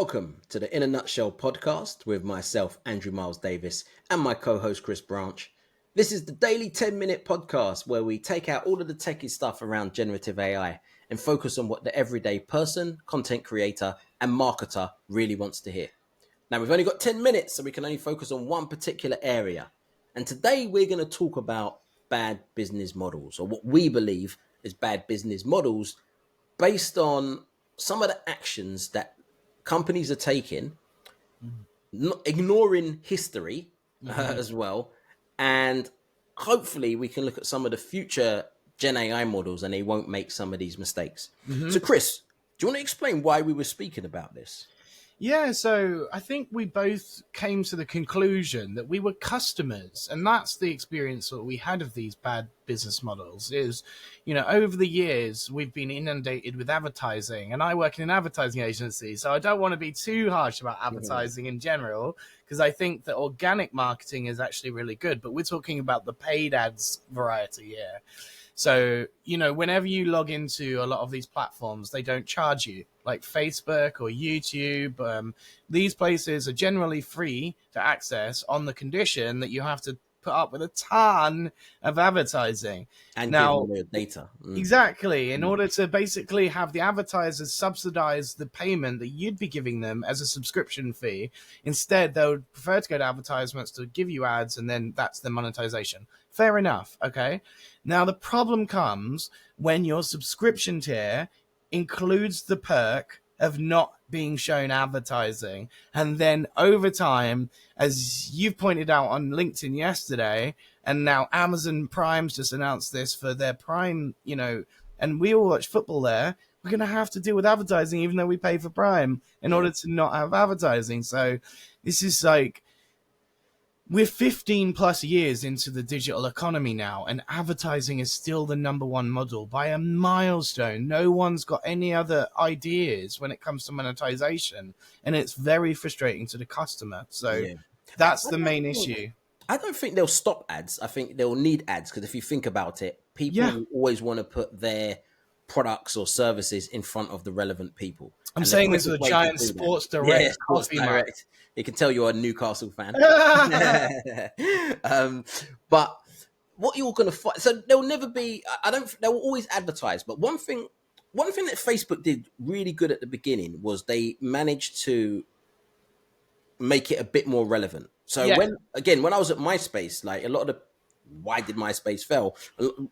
Welcome to the In a Nutshell podcast with myself, Andrew Miles Davis, and my co-host, Chris Branch. This is the daily 10-minute podcast where we take out all of the techie stuff around generative AI and focus on what the everyday person, content creator, and marketer really wants to hear. Now, we've only got 10 minutes, so we can only focus on one particular area. And today we're going to talk about bad business models, or what we believe is bad business models based on some of the actions that companies are taking, ignoring history as well. And hopefully we can look at some of the future Gen AI models and they won't make some of these mistakes. So Chris, do you want to explain why we were speaking about this? Yeah, so I think we both came to the conclusion that we were customers, and that's the experience that we had of these bad business models is, over the years, we've been inundated with advertising, and I work in an advertising agency, so I don't want to be too harsh about advertising in general, because I think that organic marketing is actually really good, but we're talking about the paid ads variety here. So, whenever you log into a lot of these platforms, they don't charge you, like Facebook or YouTube. These places are generally free to access on the condition that you have to put up with a ton of advertising. And now, give them their data. Exactly. In order to basically have the advertisers subsidize the payment that you'd be giving them as a subscription fee, instead, they would prefer to go to advertisements to give you ads, and then that's the monetization. Fair enough. Okay. Now, the problem comes when your subscription tier includes the perk of not being shown advertising. And then over time, as you've pointed out on LinkedIn yesterday, and now Amazon Prime's just announced this for their Prime, and we all watch football there, we're going to have to deal with advertising even though we pay for Prime in order to not have advertising. So this is like, we're 15 plus years into the digital economy now, and advertising is still the number one model by a milestone. No one's got any other ideas when it comes to monetization, and it's very frustrating to the customer. So that's the main issue. I don't think they'll stop ads. I think they'll need ads, because if you think about it, people always want to put their products or services in front of the relevant people. I'm saying this with a giant Sports Direct coffee mug. You can tell you're a Newcastle fan. But what you're going to find, so there'll never be, they'll always advertise. But one thing that Facebook did really good at the beginning was they managed to make it a bit more relevant. So when I was at MySpace, like a lot of the, why did MySpace fail?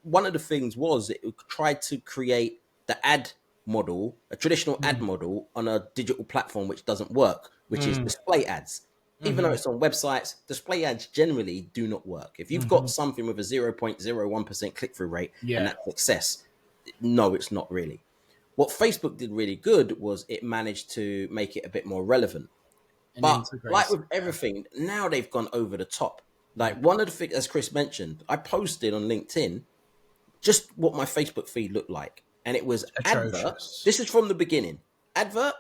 One of the things was it tried to create the ad model, a traditional ad model on a digital platform, which doesn't work, which is display ads. Even though it's on websites, display ads generally do not work. If you've got something with a 0.01% click-through rate and that's success, no, it's not really. What Facebook did really good was it managed to make it a bit more relevant. But like with everything, now they've gone over the top. Like one of the things, as Chris mentioned, I posted on LinkedIn just what my Facebook feed looked like. And it was atrocious. Advert. This is from the beginning. Advert,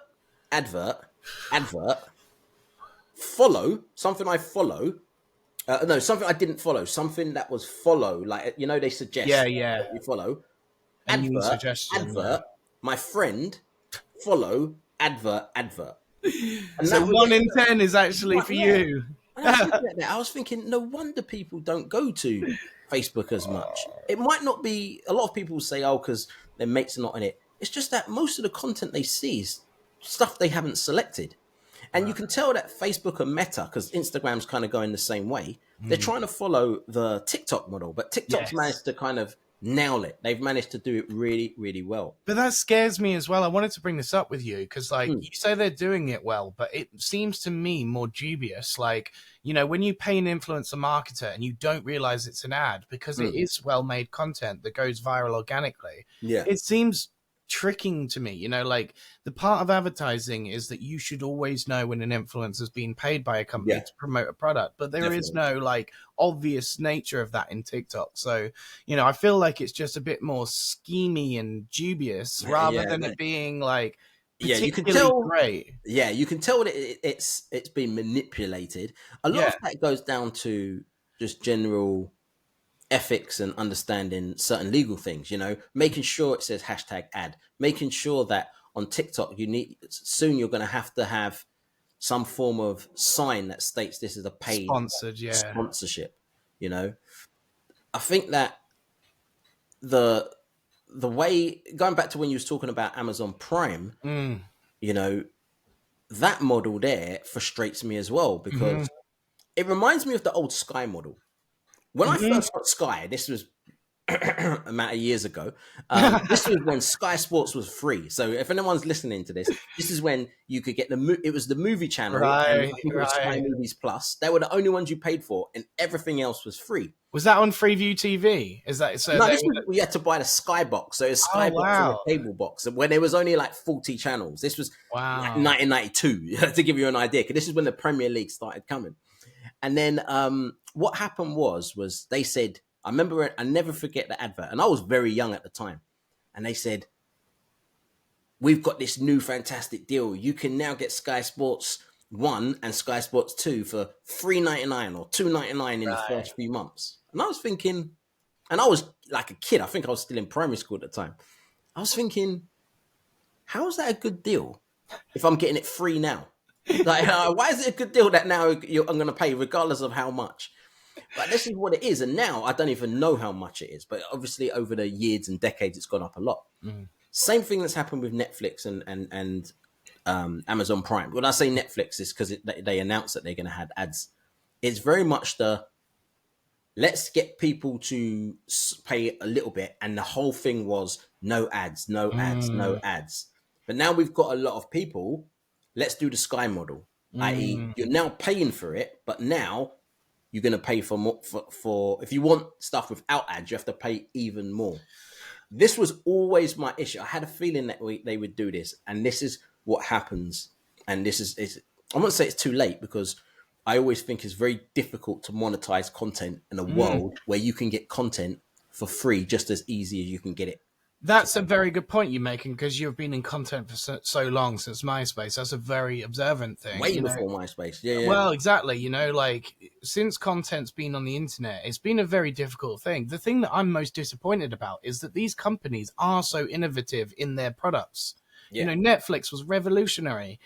follow, something I follow. No, something I didn't follow. Something that was follow. Like, they suggest you follow. Advert, my friend, follow, advert. And so 1 in 10 is actually for you. I was thinking, no wonder people don't go to Facebook as much. It might not be, a lot of people say, because their mates are not in it. It's just that most of the content they see is stuff they haven't selected. And you can tell that Facebook and Meta, because Instagram's kind of going the same way, they're trying to follow the TikTok model, but TikTok's managed to kind of nail it. They've managed to do it really, really well. But that scares me as well. I wanted to bring this up with you because, you say they're doing it well, but it seems to me more dubious. Like, when you pay an influencer marketer and you don't realize it's an ad because it is well-made content that goes viral organically, it seems tricking to me. Like the part of advertising is that you should always know when an influencer is being paid by a company to promote a product, but there is no obvious nature of that in TikTok. So I feel like it's just a bit more schemy and dubious rather than it being like you can tell great. You can tell that it's been manipulated. A lot of that goes down to just general ethics and understanding certain legal things, making sure it says hashtag ad, making sure that on TikTok, you're going to have some form of sign that states this is a paid Sponsored, yeah. sponsorship. You know, I think that the way, going back to when you was talking about Amazon Prime, you know, that model there frustrates me as well, Mm-hmm. because it reminds me of the old Sky model. When I Mm-hmm. first got Sky, this was a matter of years ago. This was when Sky Sports was free. So if anyone's listening to this, this is when you could get it was the movie channel, and Right, I think it was Sky right. Movies Plus. They were the only ones you paid for, and everything else was free. Was that on Freeview TV? Is that so? No, They this was, we had to buy the Sky box. So it's Oh Sky box and wow, a cable box, when there was only like 40 channels. This was like wow. 1992 to give you an idea, because this is when the Premier League started coming. And then what happened was they said, I remember it, I never forget the advert, and I was very young at the time. And they said, we've got this new fantastic deal. You can now get Sky Sports 1 and Sky Sports 2 for $3.99 or $2.99 in the Right. first few months. And I was thinking, and I was like a kid, I think I was still in primary school at the time. I was thinking, how is that a good deal if I'm getting it free now? Like, why is it a good deal that now I'm going to pay regardless of how much? But this is what it is. And now I don't even know how much it is. But obviously over the years and decades, it's gone up a lot. Same thing that's happened with Netflix and Amazon Prime. When I say Netflix, it's because they announced that they're going to have ads. It's very much let's get people to pay a little bit. And the whole thing was no ads, no ads, no ads. But now we've got a lot of people. Let's do the Sky model, i.e. you're now paying for it, but now you're going to pay for more, for if you want stuff without ads, you have to pay even more. This was always my issue. I had a feeling that they would do this, and this is what happens. And this is I won't say it's too late, because I always think it's very difficult to monetize content in a world where you can get content for free just as easy as you can get it. That's a very good point you're making, because you've been in content for so long, since MySpace. That's a very observant thing. Way before MySpace. Yeah, yeah. Well, exactly. Like, since content's been on the internet, it's been a very difficult thing. The thing that I'm most disappointed about is that these companies are so innovative in their products. Yeah. Netflix was revolutionary.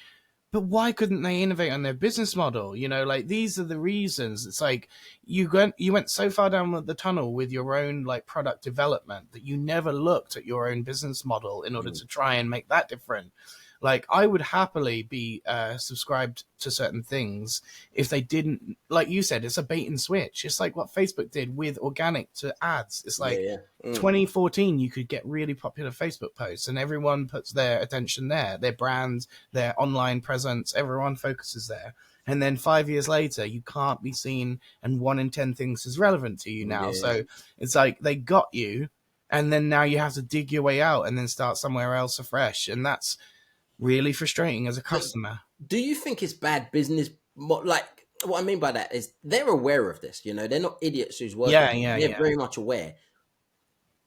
But why couldn't they innovate on their business model? Like, these are the reasons. It's like you went so far down the tunnel with your own like product development that you never looked at your own business model in order to try and make that different. Like, I would happily be subscribed to certain things if they didn't, like you said, it's a bait and switch. It's like what Facebook did with organic to ads. It's like 2014, you could get really popular Facebook posts and everyone puts their attention there, their brand, their online presence, everyone focuses there. And then 5 years later, you can't be seen, and 1 in 10 things is relevant to you now. So it's like they got you, and then now you have to dig your way out and then start somewhere else afresh. And that's really frustrating as a customer. Do you think it's bad business? Like, what I mean by that is they're aware of this. They're not idiots who's working. They're very much aware.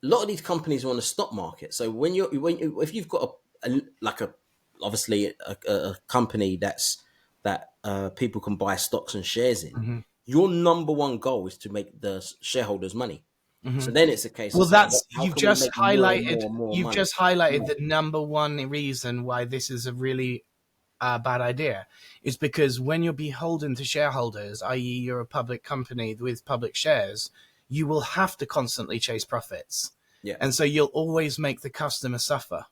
A lot of these companies are on the stock market. So if you've got obviously a company that people can buy stocks and shares in, your number one goal is to make the shareholders money. So then it's a case. Well, of you've just highlighted the number one reason why this is a really bad idea, is because when you're beholden to shareholders, i.e. you're a public company with public shares, you will have to constantly chase profits. Yeah. And so you'll always make the customer suffer.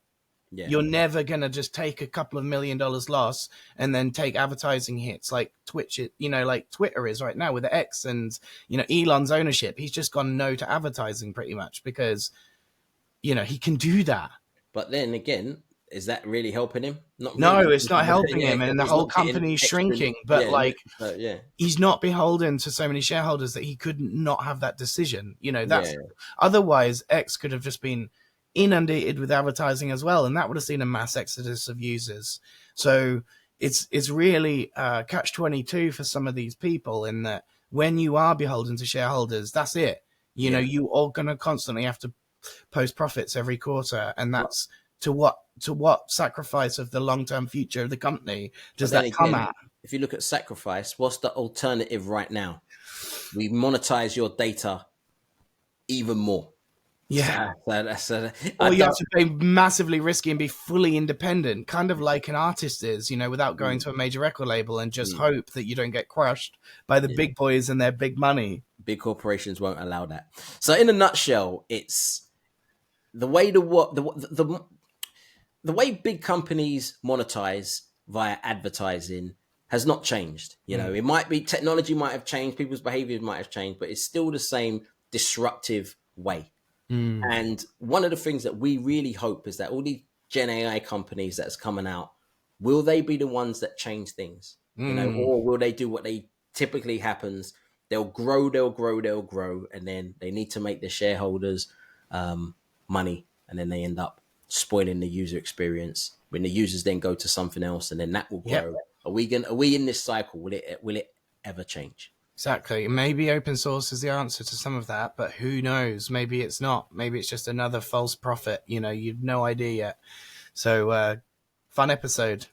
Yeah. You're never going to just take a couple of $1 million loss and then take advertising hits like Twitch, like Twitter is right now with the X and, Elon's ownership. He's just gone no to advertising pretty much because, he can do that. But then again, is that really helping him? Not No, really. it's not helping him. And the whole company's shrinking. But he's not beholden to so many shareholders that he could not have that decision. Otherwise X could have just been inundated with advertising as well, and that would have seen a mass exodus of users. So it's really catch-22 for some of these people, in that when you are beholden to shareholders, that's it. You are going to constantly have to post profits every quarter, and that's to what sacrifice of the long-term future of the company does that come at? If you look at sacrifice, what's the alternative right now? We monetize your data even more. Yeah. So that's I Or you have don't. to be massively risky and be fully independent, kind of like an artist is, without going Mm, to a major record label and just mm, hope that you don't get crushed by the yeah. big boys and their big money. Big corporations won't allow that. So in a nutshell, it's the way the what the way big companies monetize via advertising has not changed. You know, Mm. it might be technology might have changed, people's behaviors might have changed, but it's still the same disruptive way. Mm. And one of the things that we really hope is that all these Gen AI companies that's coming out, will they be the ones that change things? You know, Mm. or will they do what they typically happens? They'll grow, they'll grow, they'll grow, and then they need to make the shareholders money, and then they end up spoiling the user experience. When the users then go to something else, and then that will Yep. grow. Are we in this cycle? Will it ever change? Exactly. Maybe open source is the answer to some of that, but who knows? Maybe it's not. Maybe it's just another false prophet. You've no idea yet. So, fun episode.